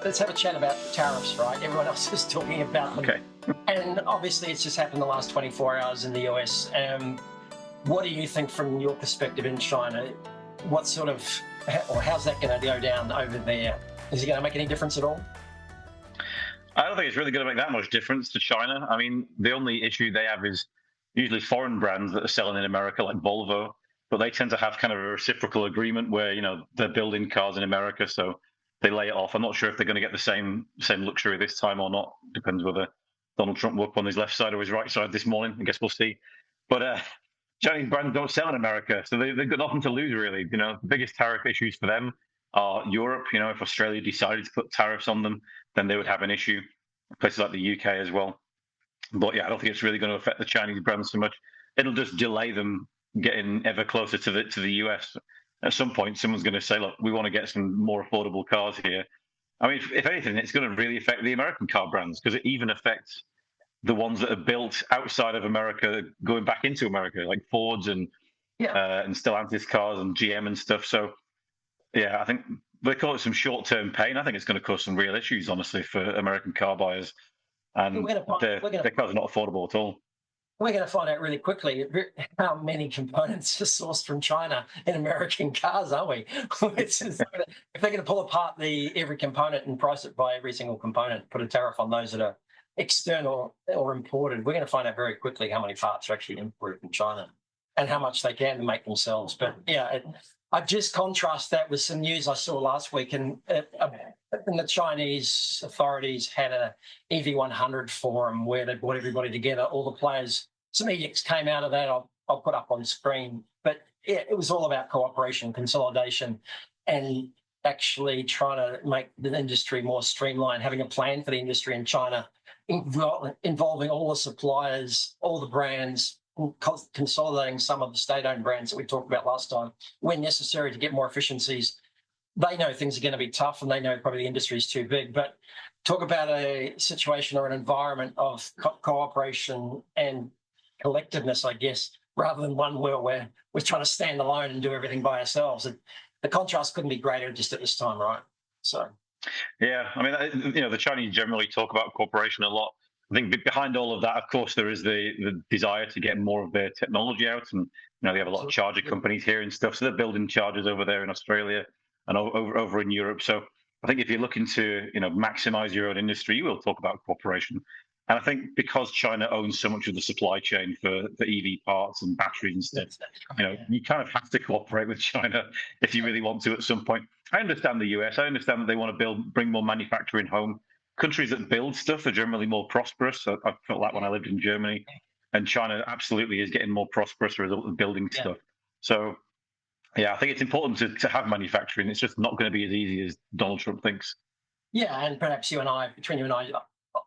let's have a chat about tariffs, right? Everyone else is talking about them. Okay. And obviously it's just happened the last 24 hours in the US. What do you think from your perspective in China? What sort of, or how's that going to go down over there? Is it going to make any difference at all? I don't think it's really going to make that much difference to China. I mean, the only issue they have is usually foreign brands that are selling in America, like Volvo, but they tend to have kind of a reciprocal agreement where, they're building cars in America, so they lay it off. I'm not sure if they're going to get the same luxury this time or not. Depends whether Donald Trump woke up on his left side or his right side this morning. I guess we'll see. But Chinese brands don't sell in America, so they've got nothing to lose, really. The biggest tariff issues for them are Europe. If Australia decided to put tariffs on them, then they would have an issue. Places like the UK as well. But yeah, I don't think it's really going to affect the Chinese brands so much. It'll just delay them getting ever closer to the US. At some point, someone's going to say, look, we want to get some more affordable cars here. I mean, if anything, it's going to really affect the American car brands, because it even affects the ones that are built outside of America going back into America, like Fords and Stellantis cars and GM and stuff. So yeah, I think they call it some short-term pain. I think it's going to cause some real issues, honestly, for American car buyers. And their cars are not affordable at all. We're going to find out really quickly how many components are sourced from China in American cars, aren't we? If they're going to pull apart every component and price it by every single component, put a tariff on those that are external or imported, we're going to find out very quickly how many parts are actually imported from China and how much they can make themselves. But yeah, I just contrast that with some news I saw last week, and the Chinese authorities had a EV100 forum where they brought everybody together, all the players. Some edicts came out of that. I'll put up on screen. But yeah, it was all about cooperation, consolidation, and actually trying to make the industry more streamlined, having a plan for the industry in China, involving all the suppliers, all the brands, consolidating some of the state-owned brands that we talked about last time when necessary to get more efficiencies. They know things are going to be tough, and they know probably the industry is too big. But talk about a situation or an environment of cooperation and collectiveness, I guess, rather than one where we're trying to stand alone and do everything by ourselves. The contrast couldn't be greater just at this time, right? So, yeah, I mean, the Chinese generally talk about cooperation a lot. I think behind all of that, of course, there is the desire to get more of their technology out, and they have a lot of charger companies here and stuff, so they're building chargers over there in Australia and over in Europe. So I think if you're looking to maximize your own industry, you will talk about cooperation. And I think because China owns so much of the supply chain for EV parts and batteries and stuff, you kind of have to cooperate with China if you really want to at some point. I understand the US. I understand that they want to bring more manufacturing home. Countries that build stuff are generally more prosperous. I felt that when I lived in Germany, and China absolutely is getting more prosperous as a result of building stuff. So, yeah, I think it's important to have manufacturing. It's just not going to be as easy as Donald Trump thinks. Yeah, and perhaps between you and I,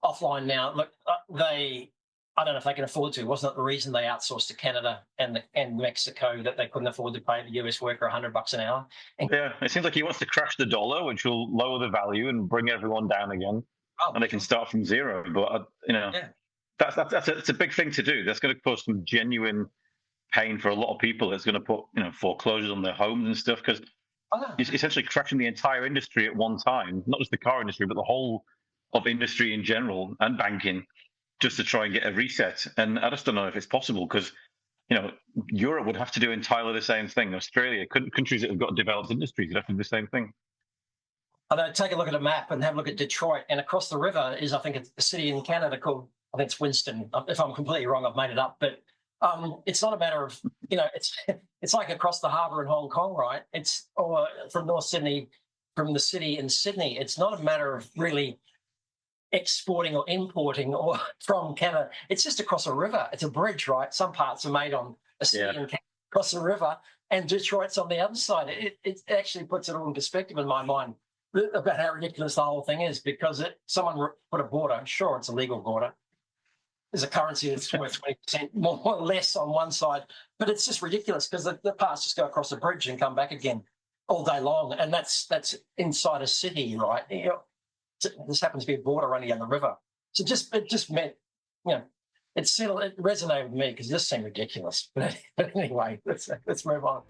offline now, look, I don't know if they can afford to. Wasn't it the reason they outsourced to Canada and Mexico, that they couldn't afford to pay the US worker $100 an hour? Yeah, it seems like he wants to crash the dollar, which will lower the value and bring everyone down again. And they can start from zero. But that's a big thing to do. That's going to cause some genuine pain for a lot of people. It's going to put foreclosures on their homes and stuff, because it's essentially crashing the entire industry at one time, not just the car industry, but the whole of industry in general and banking, just to try and get a reset. And I just don't know if it's possible, because Europe would have to do entirely the same thing. Australia, countries that have got developed industries would have to do the same thing. I know, take a look at a map and have a look at Detroit, and across the river is, I think, it's a city in Canada called, I think it's Winston. If I'm completely wrong, I've made it up. But it's not a matter of, it's like across the harbour in Hong Kong, right? Or from North Sydney, from the city in Sydney. It's not a matter of really exporting or importing or from Canada. It's just across a river. It's a bridge, right? Some parts are made on a city in Canada across the river, and Detroit's on the other side. It actually puts it all in perspective in my mind about how ridiculous the whole thing is, because someone put a border. Sure, it's a legal border. There's a currency that's worth 20% more or less on one side, but it's just ridiculous, because the parts just go across the bridge and come back again all day long, and that's inside a city, right? This happens to be a border running down the river. So it just meant, it resonated with me, because it just seemed ridiculous. But anyway, let's move on.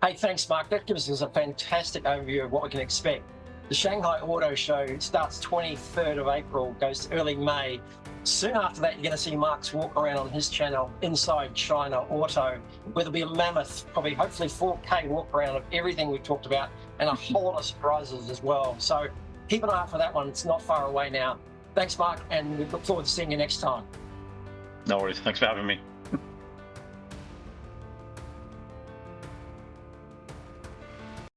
Hey, thanks, Mark. That gives us a fantastic overview of what we can expect The Shanghai Auto Show starts 23rd of April, goes to early May. Soon after that, you're going to see Mark's walk around on his channel, Inside China Auto, where there'll be a mammoth, probably hopefully 4K walk around of everything we've talked about and a whole lot of surprises as well. So keep an eye out for that one. It's not far away now. Thanks, Mark, and we look forward to seeing you next time. No worries. Thanks for having me.